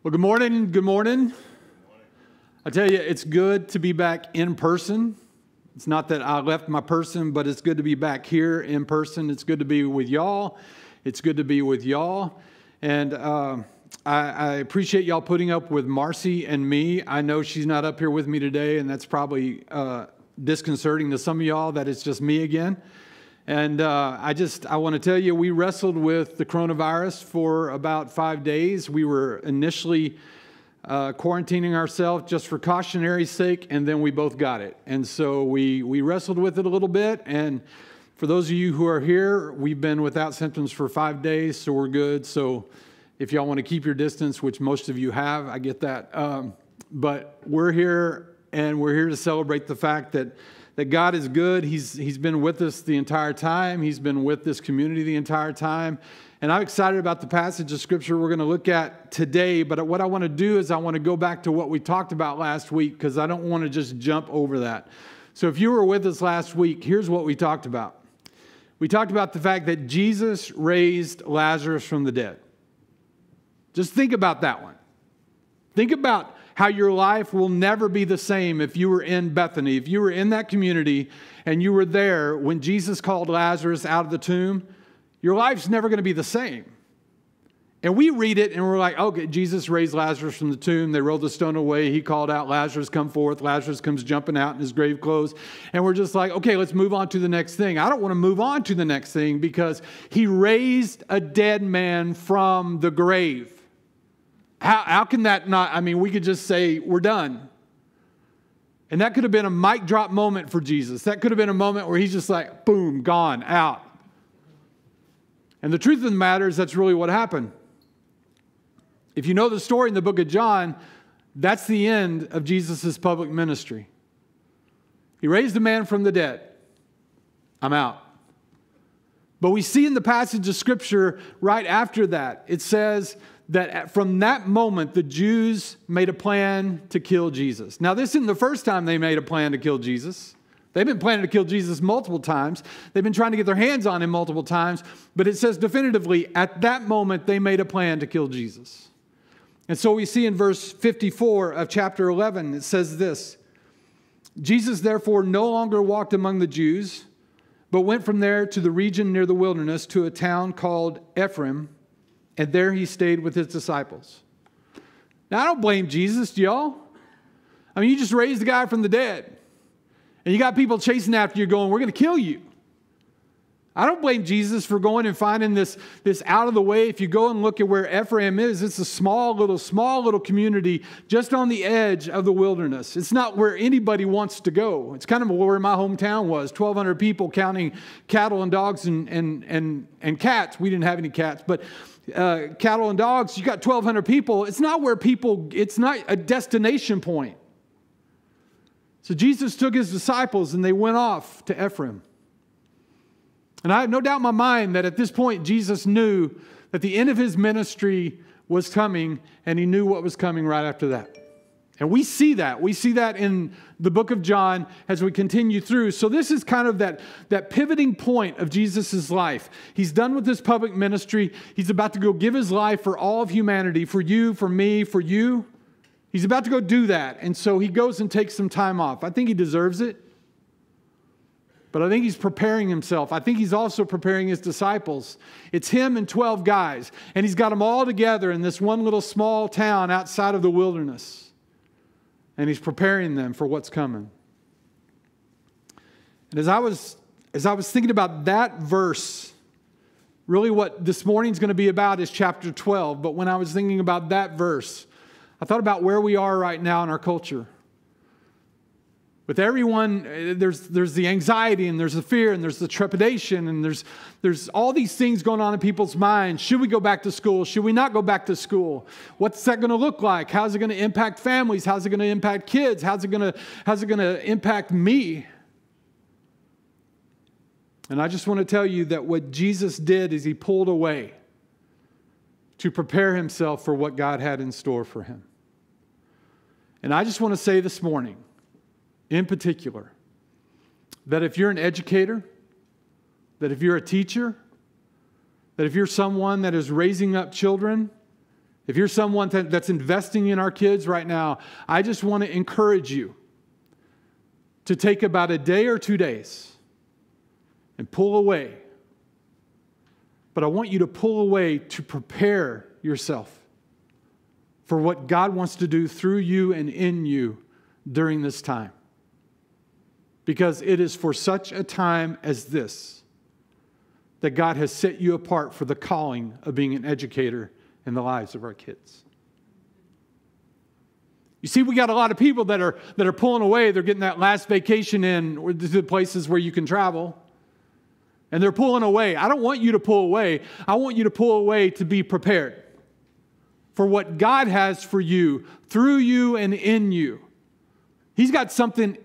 Well, good morning. Good morning. I tell you, it's good to be back in person. It's not that I left my person, but it's good to be back here in person. It's good to be with y'all. It's good to be with y'all. And I appreciate y'all putting up with Marcy and me. I know she's not up here with me today, and that's probably disconcerting to some of y'all that it's just me again. And I want to tell you, we wrestled with the coronavirus for about 5 days. We were initially quarantining ourselves just for cautionary's sake, and then we both got it. And so we wrestled with it a little bit. And for those of you who are here, we've been without symptoms for 5 days, so we're good. So if y'all want to keep your distance, which most of you have, I get that. But we're here, and we're here to celebrate the fact that God is good. He's been with us the entire time. He's been with this community the entire time. And I'm excited about the passage of Scripture we're going to look at today. But what I want to do is I want to go back to what we talked about last week, because I don't want to just jump over that. So if you were with us last week, here's what we talked about. We talked about the fact that Jesus raised Lazarus from the dead. Just think about that one. Think about how your life will never be the same if you were in Bethany, if you were in that community and you were there when Jesus called Lazarus out of the tomb. Your life's never going to be the same. And we read it and we're like, okay, Jesus raised Lazarus from the tomb. They rolled the stone away. He called out, Lazarus, come forth. Lazarus comes jumping out in his grave clothes. And we're just like, okay, let's move on to the next thing. I don't want to move on to the next thing because he raised a dead man from the grave. How can that not, we could just say we're done. And that could have been a mic drop moment for Jesus. That could have been a moment where he's just like, boom, gone, out. And the truth of the matter is that's really what happened. If you know the story in the book of John, that's the end of Jesus' public ministry. He raised a man from the dead. I'm out. But we see in the passage of Scripture right after that, it says that from that moment, the Jews made a plan to kill Jesus. Now, this isn't the first time they made a plan to kill Jesus. They've been planning to kill Jesus multiple times. They've been trying to get their hands on him multiple times. But it says definitively, at that moment, they made a plan to kill Jesus. And so we see in verse 54 of chapter 11, it says this: Jesus therefore no longer walked among the Jews, but went from there to the region near the wilderness to a town called Ephraim, and there he stayed with his disciples. Now, I don't blame Jesus, do y'all? You just raised the guy from the dead. And you got people chasing after you going, we're going to kill you. I don't blame Jesus for going and finding this out of the way. If you go and look at where Ephraim is, it's a small little community just on the edge of the wilderness. It's not where anybody wants to go. It's kind of where my hometown was, 1,200 people counting cattle and dogs and cats. We didn't have any cats, but cattle and dogs, you got 1,200 people. It's not a destination point. So Jesus took his disciples and they went off to Ephraim. And I have no doubt in my mind that at this point, Jesus knew that the end of his ministry was coming, and he knew what was coming right after that. And we see that. We see that in the book of John as we continue through. So this is kind of that pivoting point of Jesus' life. He's done with his public ministry. He's about to go give his life for all of humanity, for you, for me, for you. He's about to go do that. And so he goes and takes some time off. I think he deserves it. But I think he's preparing himself. I think he's also preparing his disciples. It's him and 12 guys. And he's got them all together in this one little small town outside of the wilderness. And he's preparing them for what's coming. And as I was thinking about that verse, really what this morning's going to be about is chapter 12. But when I was thinking about that verse, I thought about where we are right now in our culture. With everyone, there's the anxiety and there's the fear and there's the trepidation and there's all these things going on in people's minds. Should we go back to school? Should we not go back to school? What's that going to look like? How's it going to impact families? How's it going to impact kids? How's it going to impact me? And I just want to tell you that what Jesus did is he pulled away to prepare himself for what God had in store for him. And I just want to say this morning, in particular, that if you're an educator, that if you're a teacher, that if you're someone that is raising up children If you're someone that's investing in our kids right now, I just want to encourage you to take about a day or 2 days and pull away. But I want you to pull away to prepare yourself for what God wants to do through you and in you during this time. Because it is for such a time as this that God has set you apart for the calling of being an educator in the lives of our kids. You see, we got a lot of people that are pulling away. They're getting that last vacation in to the places where you can travel. And they're pulling away. I don't want you to pull away. I want you to pull away to be prepared for what God has for you, through you and in you. He's got something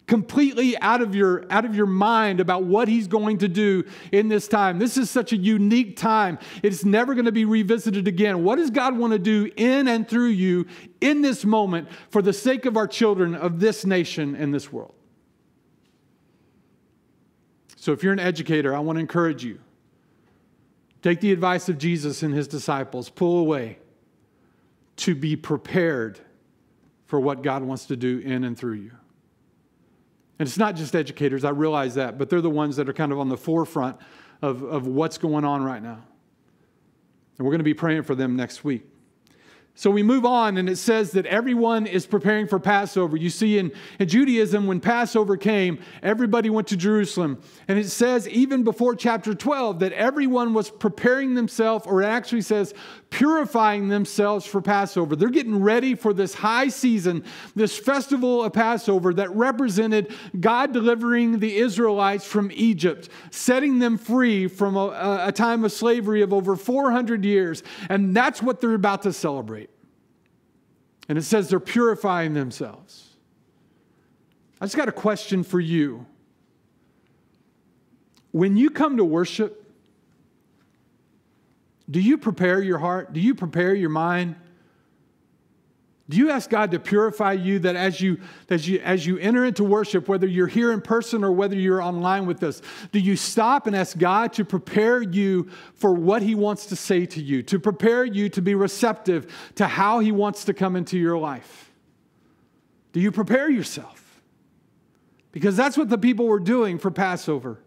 completely out of your mind about what He's going to do in this time. This is such a unique time. It's never going to be revisited again. What does God want to do in and through you in this moment for the sake of our children, of this nation and this world? So if you're an educator, I want to encourage you. Take the advice of Jesus and His disciples. Pull away to be prepared for what God wants to do in and through you. And it's not just educators, I realize that, but they're the ones that are kind of on the forefront of what's going on right now. And we're going to be praying for them next week. So we move on, and it says that everyone is preparing for Passover. You see, in Judaism, when Passover came, everybody went to Jerusalem. And it says, even before chapter 12, that everyone was preparing themselves, or it actually says, purifying themselves for Passover. They're getting ready for this high season, this festival of Passover that represented God delivering the Israelites from Egypt, setting them free from a time of slavery of over 400 years. And that's what they're about to celebrate. And it says they're purifying themselves. I just got a question for you. When you come to worship, do you prepare your heart? Do you prepare your mind? Do you ask God to purify you, that as you enter into worship, whether you're here in person or whether you're online with us, do you stop and ask God to prepare you for what He wants to say to you, to prepare you to be receptive to how He wants to come into your life? Do you prepare yourself? Because that's what the people were doing for Passover.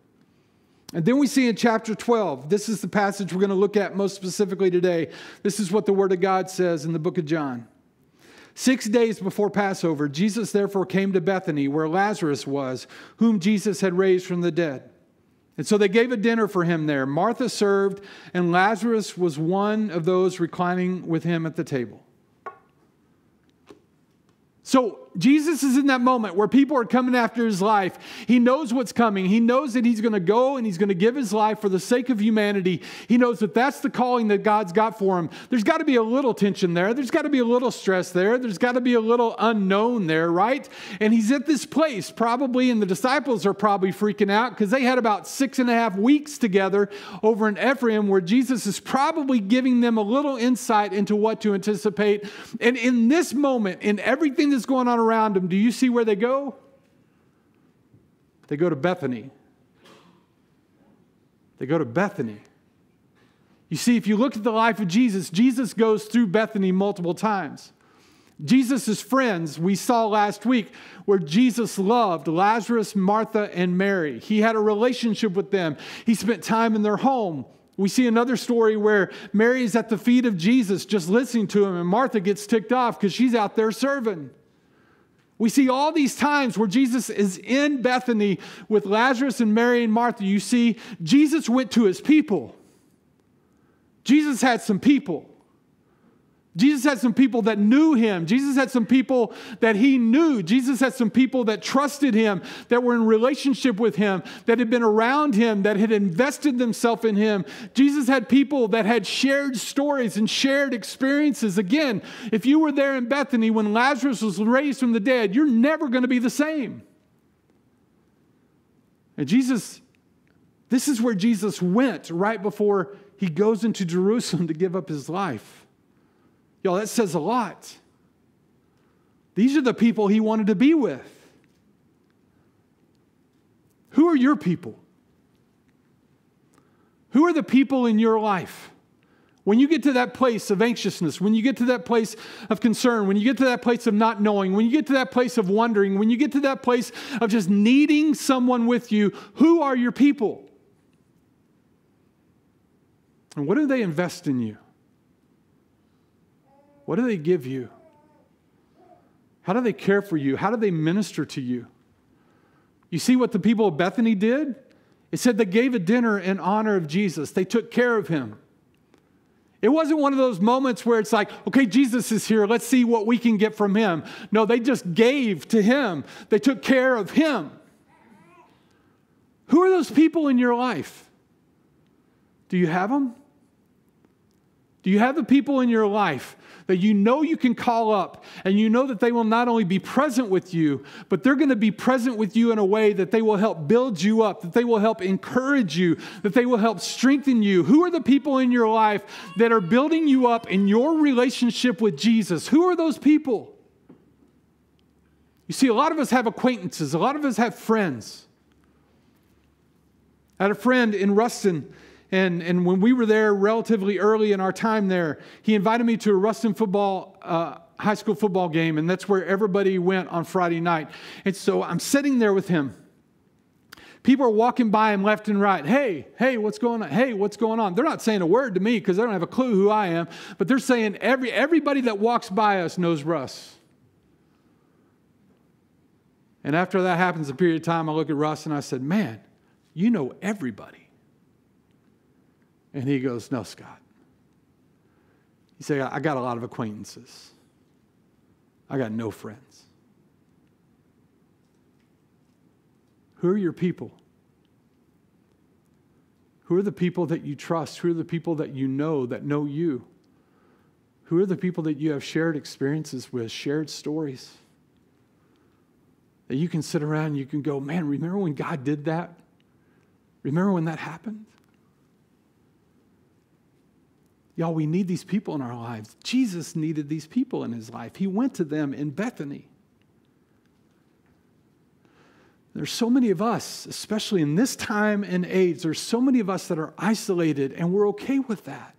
And then we see in chapter 12, this is the passage we're going to look at most specifically today. This is what the Word of God says in the book of John. 6 days before Passover, Jesus therefore came to Bethany, where Lazarus was, whom Jesus had raised from the dead. And so they gave a dinner for him there. Martha served, and Lazarus was one of those reclining with him at the table. So Jesus is in that moment where people are coming after His life. He knows what's coming. He knows that He's going to go and He's going to give His life for the sake of humanity. He knows that that's the calling that God's got for Him. There's got to be a little tension there. There's got to be a little stress there. There's got to be a little unknown there, right? And He's at this place probably, and the disciples are probably freaking out because they had about 6.5 weeks together over in Ephraim, where Jesus is probably giving them a little insight into what to anticipate. And in this moment, in everything that's going on around them, do you see where they go? They go to Bethany. They go to Bethany. You see, if you look at the life of Jesus, Jesus goes through Bethany multiple times. Jesus' friends, we saw last week, where Jesus loved Lazarus, Martha, and Mary. He had a relationship with them. He spent time in their home. We see another story where Mary is at the feet of Jesus just listening to Him, and Martha gets ticked off because she's out there serving. We see all these times where Jesus is in Bethany with Lazarus and Mary and Martha. You see, Jesus went to His people. Jesus had some people. Jesus had some people that knew Him. Jesus had some people that He knew. Jesus had some people that trusted Him, that were in relationship with Him, that had been around Him, that had invested themselves in Him. Jesus had people that had shared stories and shared experiences. Again, if you were there in Bethany when Lazarus was raised from the dead, you're never going to be the same. And Jesus, this is where Jesus went right before He goes into Jerusalem to give up His life. Y'all, that says a lot. These are the people He wanted to be with. Who are your people? Who are the people in your life When you get to that place of anxiousness, when you get to that place of concern, when you get to that place of not knowing, when you get to that place of wondering, when you get to that place of just needing someone with you, who are your people? And what do they invest in you? What do they give you? How do they care for you? How do they minister to you? You see what the people of Bethany did? It said they gave a dinner in honor of Jesus. They took care of him. It wasn't one of those moments where it's like, okay, Jesus is here. Let's see what we can get from him. No, they just gave to him. They took care of him. Who are those people in your life? Do you have them? Do you have the people in your life that you know you can call up and you know that they will not only be present with you, but they're going to be present with you in a way that they will help build you up, that they will help encourage you, that they will help strengthen you? Who are the people in your life that are building you up in your relationship with Jesus? Who are those people? You see, a lot of us have acquaintances. A lot of us have friends. I had a friend in Ruston. And when we were there relatively early in our time there, he invited me to a Ruston high school football game, and that's where everybody went on Friday night. And so I'm sitting there with him. People are walking by him left and right. Hey, what's going on? Hey, what's going on? They're not saying a word to me because they don't have a clue who I am, but they're saying everybody that walks by us knows Russ. And after that happens, a period of time, I look at Russ and I said, man, you know everybody. And he goes, no, Scott. He said, I got a lot of acquaintances. I got no friends. Who are your people? Who are the people that you trust? Who are the people that know you? Who are the people that you have shared experiences with, shared stories? That you can sit around and you can go, man, remember when God did that? Remember when that happened? Y'all, we need these people in our lives. Jesus needed these people in his life. He went to them in Bethany. There's so many of us, especially in this time and age, there's so many of us that are isolated, and we're okay with that.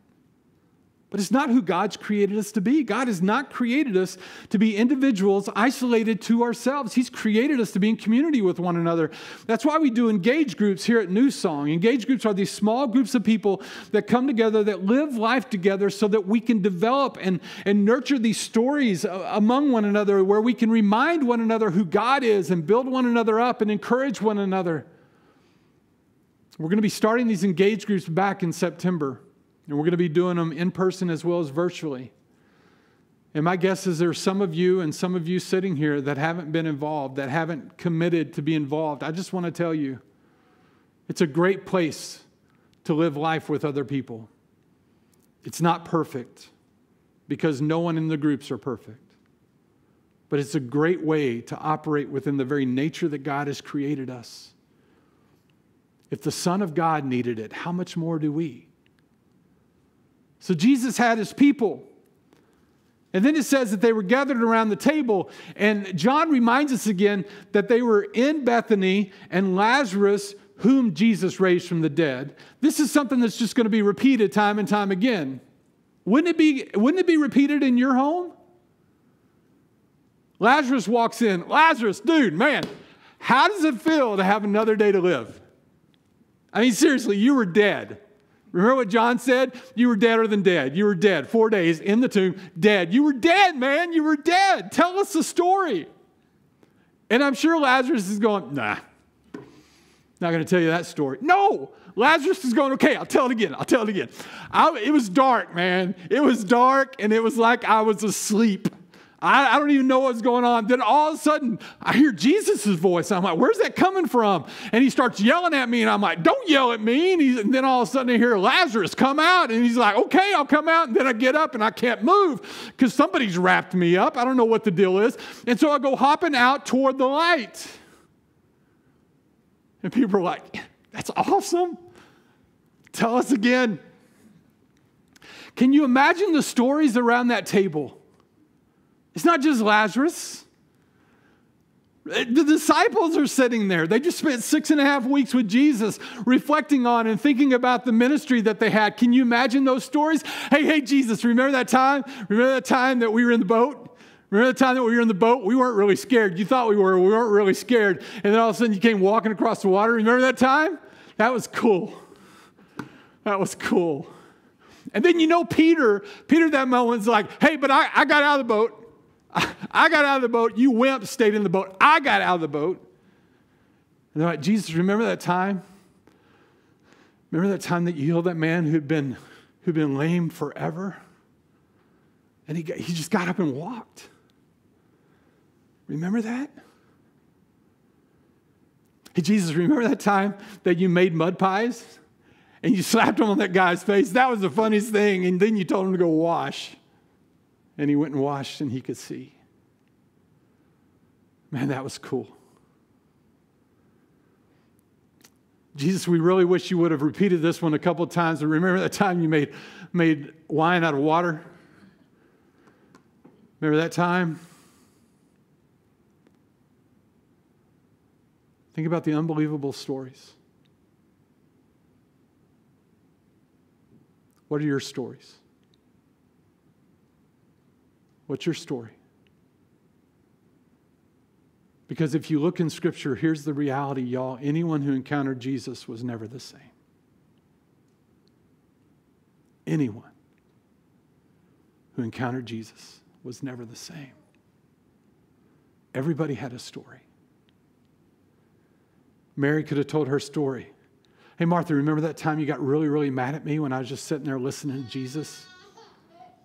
But it's not who God's created us to be. God has not created us to be individuals isolated to ourselves. He's created us to be in community with one another. That's why we do engage groups here at New Song. Engage groups are these small groups of people that come together, that live life together so that we can develop and nurture these stories among one another, where we can remind one another who God is and build one another up and encourage one another. We're going to be starting these engage groups back in September. And we're going to be doing them in person as well as virtually. And my guess is there's some of you sitting here that haven't been involved, that haven't committed to be involved. I just want to tell you, it's a great place to live life with other people. It's not perfect because no one in the groups are perfect. But it's a great way to operate within the very nature that God has created us. If the Son of God needed it, how much more do we? So Jesus had his people. And then it says that they were gathered around the table. And John reminds us again that they were in Bethany, and Lazarus, whom Jesus raised from the dead. This is something that's just going to be repeated time and time again. Wouldn't it be repeated in your home? Lazarus walks in. Lazarus, dude, man, how does it feel to have another day to live? I mean, seriously, you were dead. Remember what John said? You were deader than dead. You were dead. 4 days in the tomb, dead. You were dead, man. You were dead. Tell us the story. And I'm sure Lazarus is going, nah, not going to tell you that story. No, Lazarus is going, okay, I'll tell it again. It was dark, man. It was dark, and it was like I was asleep. I don't even know what's going on. Then all of a sudden, I hear Jesus' voice. I'm like, where's that coming from? And he starts yelling at me, and I'm like, don't yell at me. And then all of a sudden, I hear Lazarus come out, and he's like, okay, I'll come out. And then I get up, and I can't move because somebody's wrapped me up. I don't know what the deal is. And so I go hopping out toward the light. And people are like, that's awesome. Tell us again. Can you imagine the stories around that table? It's not just Lazarus. The disciples are sitting there. They just spent 6.5 weeks with Jesus, reflecting on and thinking about the ministry that they had. Can you imagine those stories? Hey, Jesus, remember that time? Remember that time that we were in the boat? Remember the time that we were in the boat? We weren't really scared. You thought we were. We weren't really scared. And then all of a sudden you came walking across the water. Remember that time? That was cool. That was cool. And then Peter that moment's like, hey, but I got out of the boat. I got out of the boat. You wimps stayed in the boat. I got out of the boat. And they're like, Jesus, remember that time? Remember that time that you healed that man who'd been lame forever? And he just got up and walked. Remember that? Hey, Jesus, remember that time that you made mud pies? And you slapped them on that guy's face? That was the funniest thing. And then you told him to go wash. And he went and washed and he could see. Man, that was cool. Jesus, we really wish you would have repeated this one a couple of times. But remember that time you made wine out of water? Remember that time? Think about the unbelievable stories. What are your stories? What's your story? Because if you look in Scripture, here's the reality, y'all. Anyone who encountered Jesus was never the same. Anyone who encountered Jesus was never the same. Everybody had a story. Mary could have told her story. Hey, Martha, remember that time you got really, really mad at me when I was just sitting there listening to Jesus?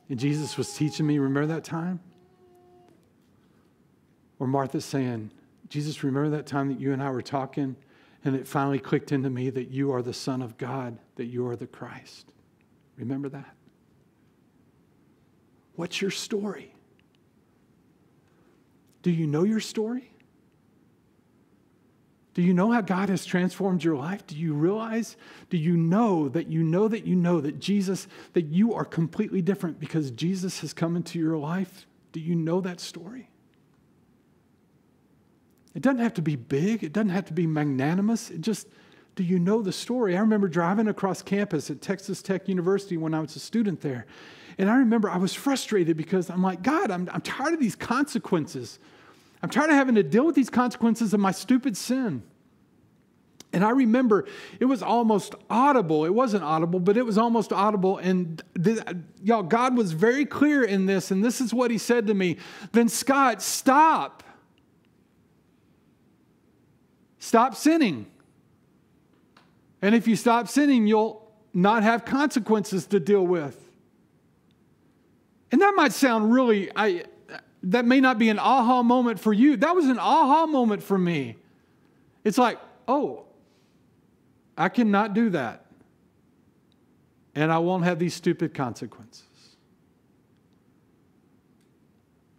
And Jesus was teaching me, remember that time? Or Martha's saying, Jesus, remember that time that you and I were talking and it finally clicked into me that you are the Son of God, that you are the Christ. Remember that? What's your story? Do you know your story? Do you know how God has transformed your life? Do you realize? Do you know that Jesus, that you are completely different because Jesus has come into your life? Do you know that story? It doesn't have to be big. It doesn't have to be magnanimous. Do you know the story? I remember driving across campus at Texas Tech University when I was a student there. And I remember I was frustrated because I'm like, God, I'm tired of these consequences. I'm tired of having to deal with these consequences of my stupid sin. And I remember it was almost audible. It wasn't audible, but it was almost audible. And y'all, God was very clear in this. And this is what he said to me. Then Scott, stop. Stop sinning. And if you stop sinning, you'll not have consequences to deal with. And that might sound really... that may not be an aha moment for you. That was an aha moment for me. It's like, oh, I cannot do that. And I won't have these stupid consequences.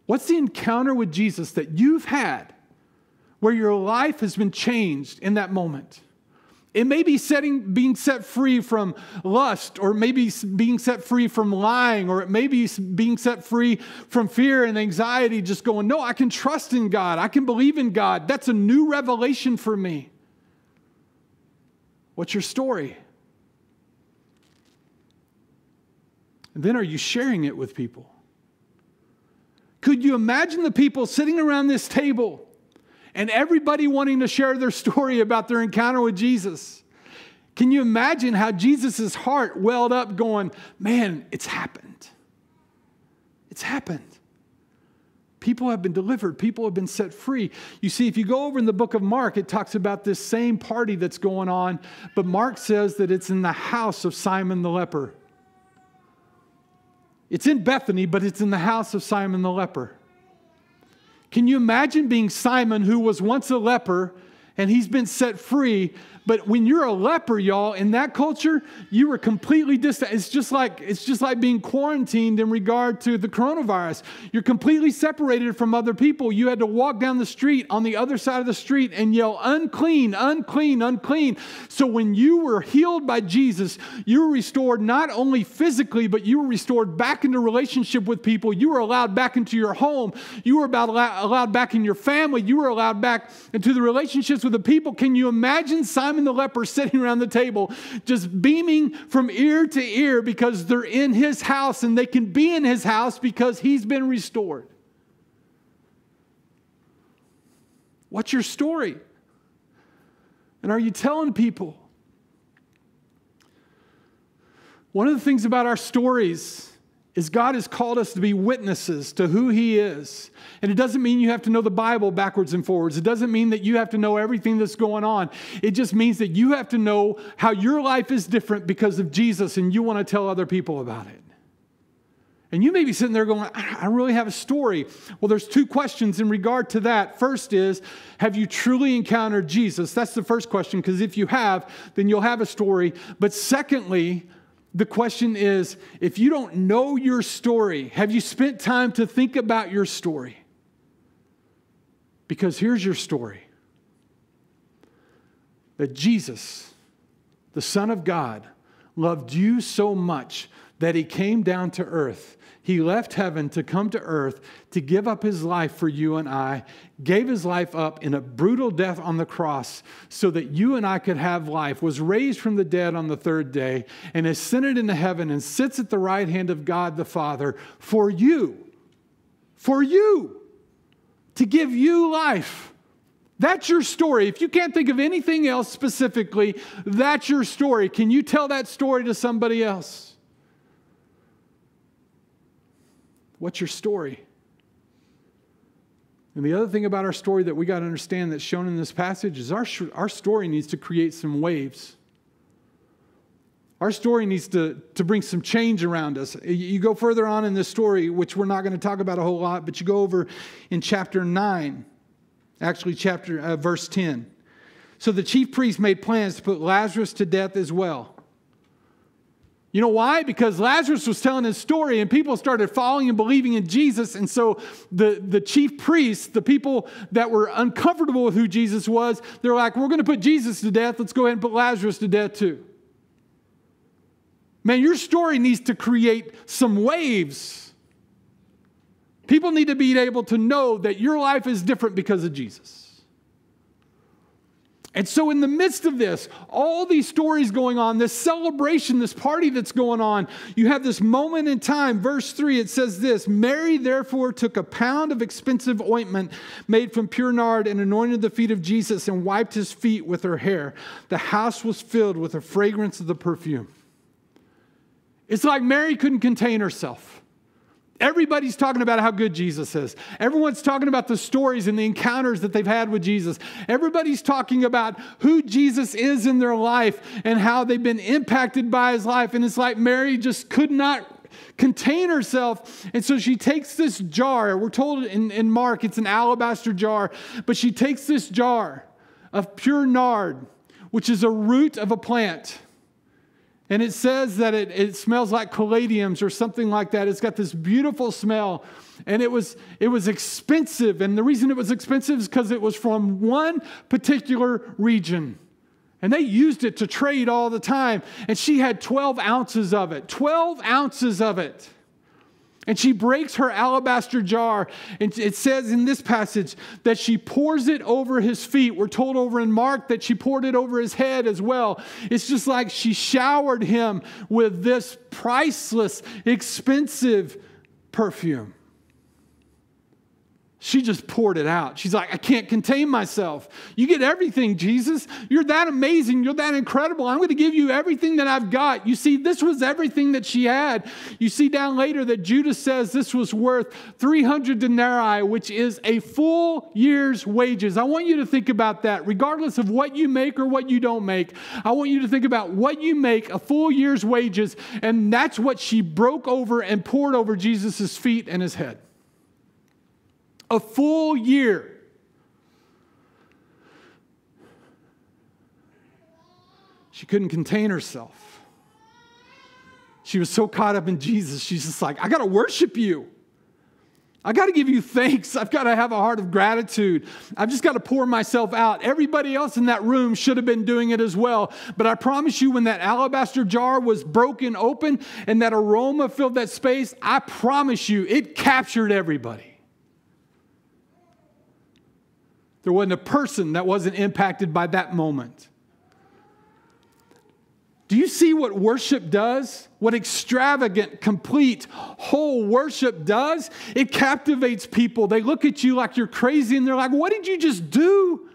What's the encounter with Jesus that you've had where your life has been changed in that moment? It may be being set free from lust, or maybe being set free from lying, or it may be being set free from fear and anxiety, just going, no, I can trust in God. I can believe in God. That's a new revelation for me. What's your story? And then are you sharing it with people? Could you imagine the people sitting around this table and everybody wanting to share their story about their encounter with Jesus? Can you imagine how Jesus' heart welled up going, man, it's happened. It's happened. People have been delivered. People have been set free. You see, if you go over in the book of Mark, it talks about this same party that's going on, but Mark says that it's in the house of Simon the leper. It's in Bethany, but it's in the house of Simon the leper. Can you imagine being Simon, who was once a leper, and he's been set free. But when you're a leper, y'all, in that culture, you were completely distant. It's just like being quarantined in regard to the coronavirus. You're completely separated from other people. You had to walk down the street on the other side of the street and yell, unclean, unclean, unclean. So when you were healed by Jesus, you were restored not only physically, but you were restored back into relationship with people. You were allowed back into your home. You were allowed back in your family. You were allowed back into the relationships with the people. Can you imagine Simon the leper sitting around the table just beaming from ear to ear because they're in his house and they can be in his house because he's been restored? What's your story? And are you telling people? One of the things about our stories is God has called us to be witnesses to who he is. And it doesn't mean you have to know the Bible backwards and forwards. It doesn't mean that you have to know everything that's going on. It just means that you have to know how your life is different because of Jesus, and you want to tell other people about it. And you may be sitting there going, I don't really have a story. Well, there's two questions in regard to that. First is, have you truly encountered Jesus? That's the first question, because if you have, then you'll have a story. But secondly, the question is, if you don't know your story, have you spent time to think about your story? Because here's your story. That Jesus, the Son of God, loved you so much that he came down to earth. He left heaven to come to earth to give up his life for you and I, gave his life up in a brutal death on the cross so that you and I could have life, was raised from the dead on the third day, and ascended into heaven and sits at the right hand of God the Father for you, to give you life. That's your story. If you can't think of anything else specifically, that's your story. Can you tell that story to somebody else? What's your story? And the other thing about our story that we got to understand that's shown in this passage is our story needs to create some waves. Our story needs to bring some change around us. You go further on in this story, which we're not going to talk about a whole lot, but you go over in chapter 9, actually verse 10. So the chief priest made plans to put Lazarus to death as well. You know why? Because Lazarus was telling his story and people started following and believing in Jesus. And so the chief priests, the people that were uncomfortable with who Jesus was, they're like, we're going to put Jesus to death. Let's go ahead and put Lazarus to death too. Man, your story needs to create some waves. People need to be able to know that your life is different because of Jesus. And so in the midst of this, all these stories going on, this celebration, this party that's going on, you have this moment in time. Verse 3, it says this, Mary therefore took a pound of expensive ointment made from pure nard and anointed the feet of Jesus and wiped his feet with her hair. The house was filled with the fragrance of the perfume. It's like Mary couldn't contain herself. Everybody's talking about how good Jesus is. Everyone's talking about the stories and the encounters that they've had with Jesus. Everybody's talking about who Jesus is in their life and how they've been impacted by his life. And it's like Mary just could not contain herself. And so she takes this jar. We're told in Mark it's an alabaster jar. But she takes this jar of pure nard, which is a root of a plant. And it says that it smells like caladiums or something like that. It's got this beautiful smell. And it was expensive. And the reason it was expensive is because it was from one particular region. And they used it to trade all the time. And she had 12 ounces of it. 12 ounces of it. And she breaks her alabaster jar. And it says in this passage that she pours it over his feet. We're told over in Mark that she poured it over his head as well. It's just like she showered him with this priceless, expensive perfume. She just poured it out. She's like, I can't contain myself. You get everything, Jesus. You're that amazing. You're that incredible. I'm going to give you everything that I've got. You see, this was everything that she had. You see down later that Judas says this was worth 300 denarii, which is a full year's wages. I want you to think about that. Regardless of what you make or what you don't make, I want you to think about what you make, a full year's wages, and that's what she broke over and poured over Jesus' feet and his head. A full year. couldn't contain herself. She was so caught up in Jesus, she's just like, I got to worship you. I got to give you thanks. I've got to have a heart of gratitude. I've just got to pour myself out. Everybody else in that room should have been doing it as well. But I promise you, when that alabaster jar was broken open and that aroma filled that space, I promise you, it captured everybody. There wasn't a person that wasn't impacted by that moment. Do you see what worship does? What extravagant, complete, whole worship does? It captivates people. They look at you like you're crazy and they're like, what did you just do?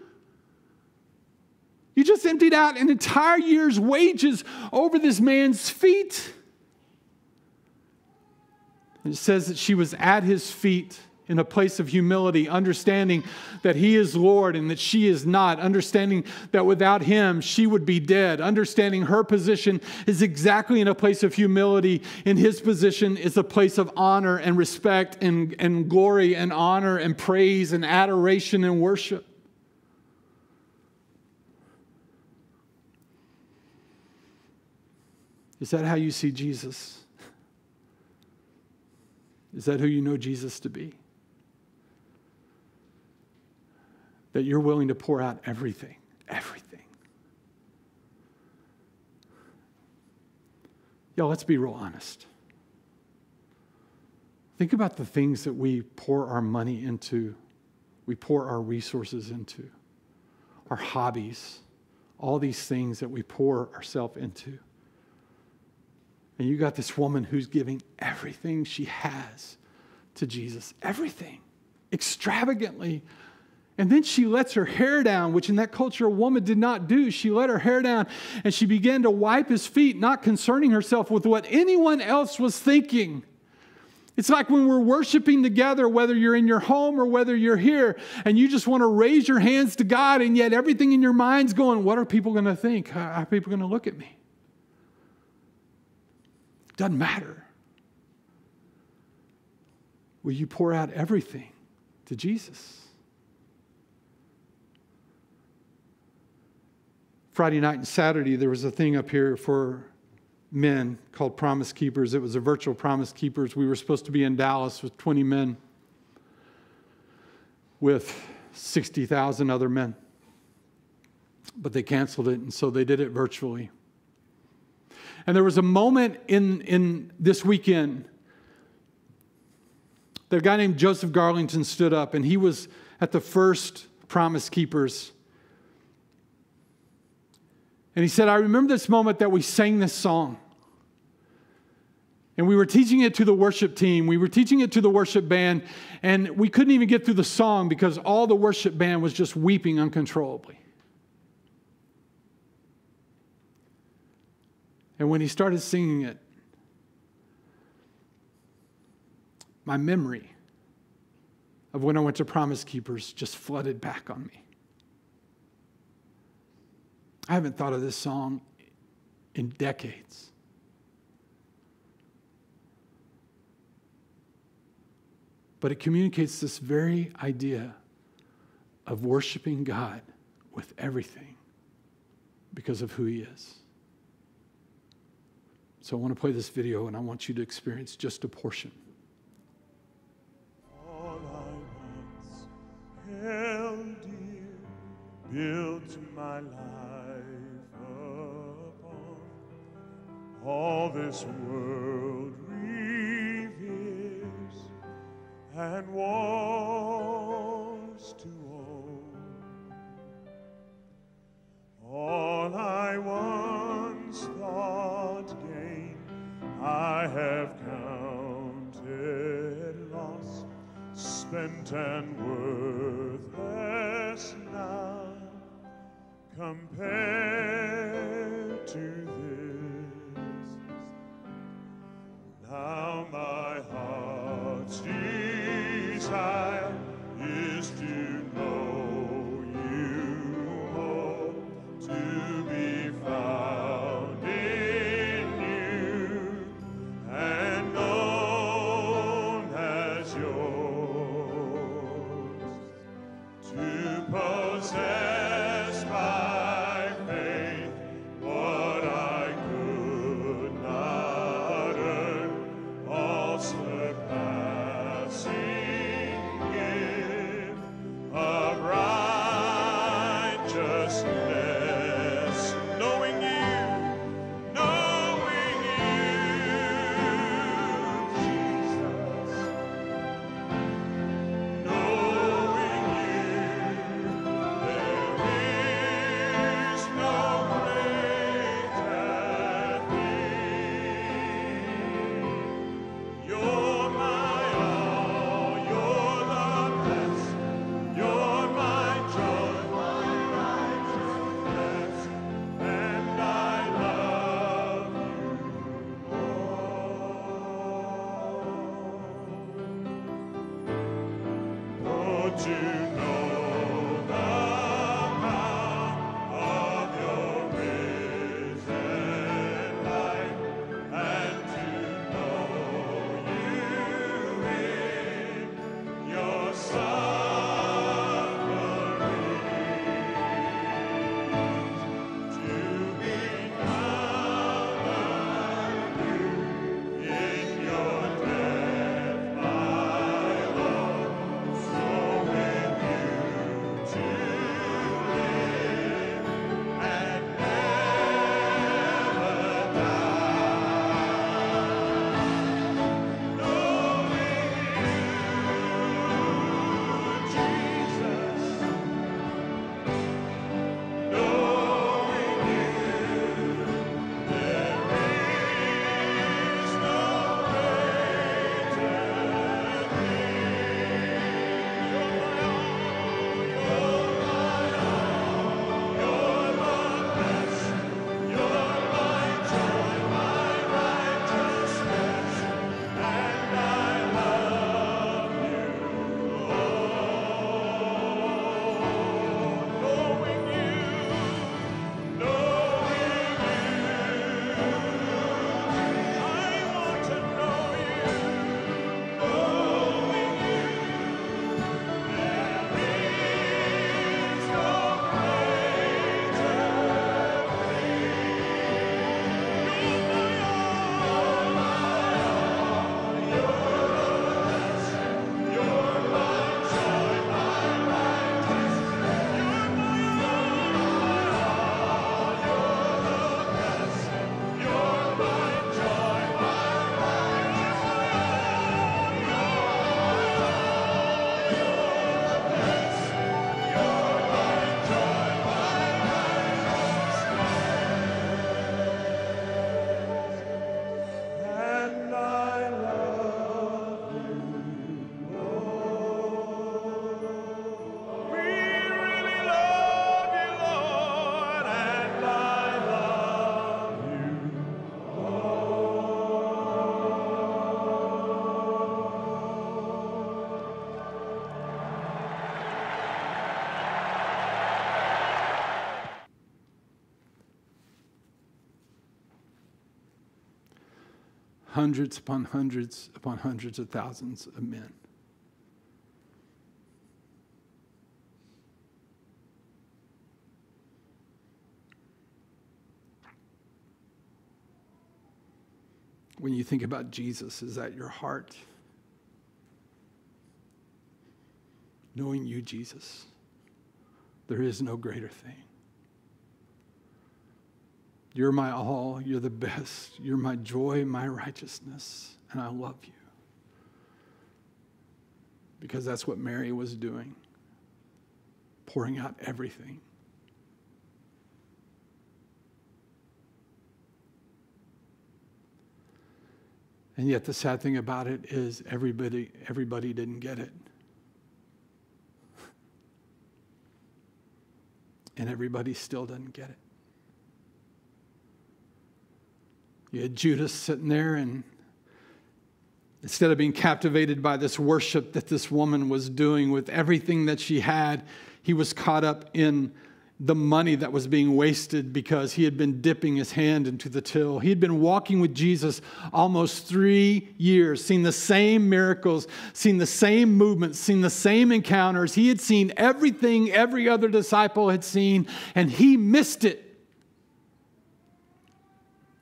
You just emptied out an entire year's wages over this man's feet. And it says that she was at his feet in a place of humility, understanding that he is Lord and that she is not, understanding that without him, she would be dead, understanding her position is exactly in a place of humility. In his position is a place of honor and respect and glory and honor and praise and adoration and worship. Is that how you see Jesus? Is that who you know Jesus to be? That you're willing to pour out everything, everything. Let's be real honest. Think about the things that we pour our money into, we pour our resources into, our hobbies, all these things that we pour ourselves into. And you got this woman who's giving everything she has to Jesus, everything, extravagantly. And then she lets her hair down, which in that culture a woman did not do. She let her hair down and she began to wipe his feet, not concerning herself with what anyone else was thinking. It's like when we're worshiping together, whether you're in your home or whether you're here, and you just want to raise your hands to God, and yet everything in your mind's going, what are people going to think? How are people going to look at me? It doesn't matter. Will you pour out everything to Jesus? Friday night and Saturday, there was a thing up here for men called Promise Keepers. It was a virtual Promise Keepers. We were supposed to be in Dallas with 20 men with 60,000 other men. But they canceled it, and so they did it virtually. And there was a moment in this weekend that a guy named Joseph Garlington stood up, and he was at the first Promise Keepers. And he said, I remember this moment that we sang this song. And we were teaching it to the worship team. We were teaching it to the worship band. And we couldn't even get through the song because all the worship band was just weeping uncontrollably. And when he started singing it, my memory of when I went to Promise Keepers just flooded back on me. I haven't thought of this song in decades. But it communicates this very idea of worshiping God with everything because of who He is. So I want to play this video, and I want you to experience just a portion. All I once held dear, built my life upon, all this world reveres and wants to own. All I once thought gain, I have counted loss, spent and worthless now, compared to this. Now my heart's desire is to know you more, to be found in you and known as yours, to possess by faith what hundreds upon hundreds of thousands of men. When you think about Jesus, is that your heart? Knowing you, Jesus, there is no greater thing. You're my all, you're the best, you're my joy, my righteousness, and I love you. Because that's what Mary was doing, pouring out everything. And yet the sad thing about it is everybody didn't get it. And everybody still doesn't get it. You had Judas sitting there, and instead of being captivated by this worship that this woman was doing with everything that she had, he was caught up in the money that was being wasted because he had been dipping his hand into the till. He had been walking with Jesus almost 3 years, seen the same miracles, seen the same movements, seen the same encounters. He had seen everything every other disciple had seen, and he missed it.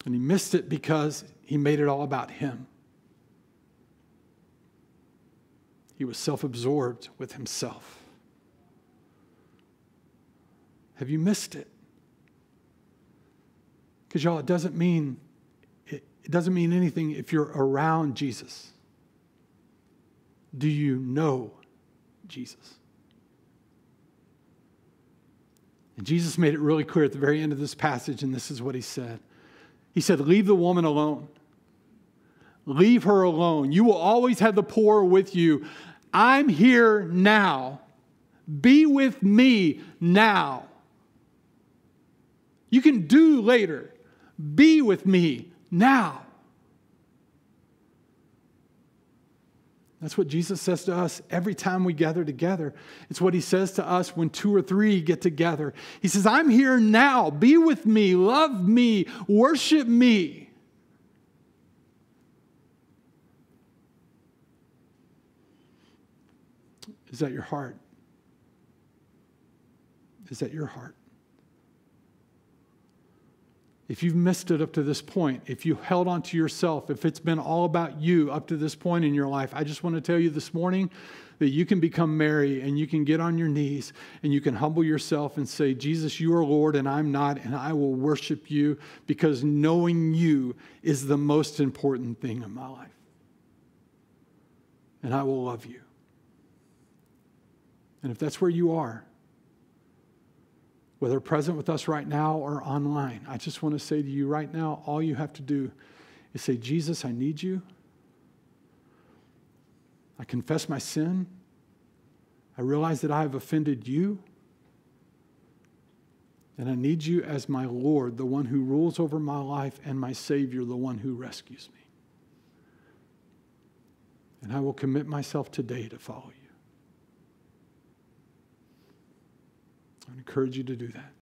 And he missed it because he made it all about him. He was self-absorbed with himself. Have you missed it? Because y'all, it doesn't mean anything if you're around Jesus. Do you know Jesus? And Jesus made it really clear at the very end of this passage, and this is what he said. He said, leave the woman alone. Leave her alone. You will always have the poor with you. I'm here now. Be with me now. You can do later. Be with me now. That's what Jesus says to us every time we gather together. It's what he says to us when 2 or 3 get together. He says, I'm here now. Be with me. Love me. Worship me. Is that your heart? Is that your heart? If you've missed it up to this point, if you held on to yourself, if it's been all about you up to this point in your life, I just want to tell you this morning that you can become Mary and you can get on your knees and you can humble yourself and say, Jesus, you are Lord and I'm not, and I will worship you because knowing you is the most important thing in my life. And I will love you. And if that's where you are, whether present with us right now or online, I just want to say to you right now, all you have to do is say, Jesus, I need you. I confess my sin. I realize that I have offended you. And I need you as my Lord, the one who rules over my life, and my Savior, the one who rescues me. And I will commit myself today to follow you. I encourage you to do that.